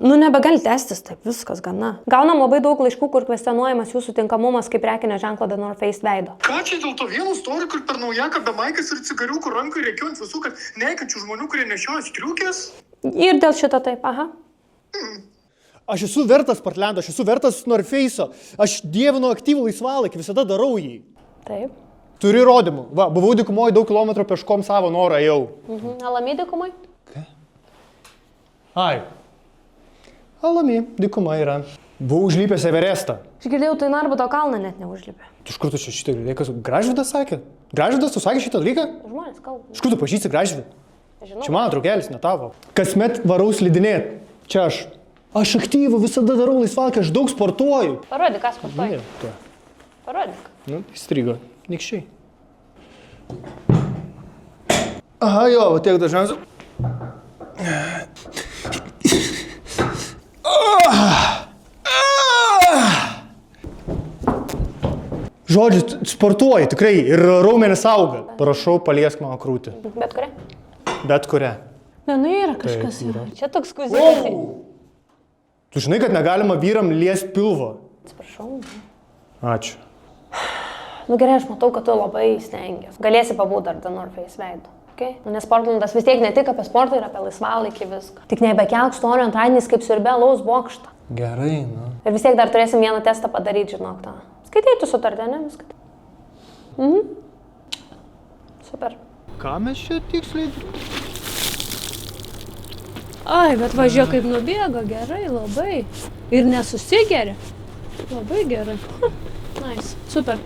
Nu, nebegali tęstis taip, viskas gana. Gaunam labai daug laiškų, kur kvestionuojamas jūsų tinkamumas kaip prekinio ženklo The North Face veido. Ką čia dėl to vieno story, kur per naujaką be maikas ir cigariukų rankų reikiu ant visų, kad neįkančių žmonių, kurie nešioja striukės? Ir dėl šito taip, aha. Aš esu vertas Portlando, aš esu vertas North Face'o. Aš dievinu aktyvų laisvalaikį, visada darau jį. Taip. Turiu įrodymų. Va, buvau dykumoje daug kilometrų peškom savo norą jau. Alami dykumai? Ai. Alami, dykuma yra. Buvau užlipęs Everestą. Aš girdėjau, tai Narbuto kalną net neužlipė. Iš kur tu čia šitą girdėjai? Kas Gražvydas sakė? Gražvydas, tu sakė šitą dalyką? Žmonės kalba. Iš kur tu pažįsti Gražvydą? Žinau. Čia mano draugelis, ne tavo. Kasmet varau slidinėt. Čia aš. Aš aktyvų visada darau laisvalakį, aš daug sportuoju. Parodyk, ką sportuoji. Tu. Parodyk. Nu, įstrigo. Nikščiai. Aha, jo, va tiek dažniausiai. Žodžiu, sportuoji tikrai ir raumenis auga. Prašau, paliesk mano krūtį. Bet kuria? Bet kuria. Ne, nu yra kažkas. Čia toks kuzinis. Tu žinai, kad negalima vyram liest pilvo. Atsiprašau. Ačiū. Nu gerai, aš matau, kad tu labai stengiasi. Galėsi pabūti dar The North Face veidu. Okay? Nu, nes Portlandas vis tiek ne tik apie sportą ir apie laisvalaikį viską. Tik nebekelk storio antradieniais kaip siurbė alaus bokštą. Gerai, nu. Ir vis tiek dar turėsim vieną testą padaryti, žinok tą. Skaitai tu sutartę, ne? Viską. Super. Ką mes čia tiksliai? Ai, bet važiuok kaip nubėga, gerai, labai. Ir nesusigeria. Labai gerai. Nice. Super.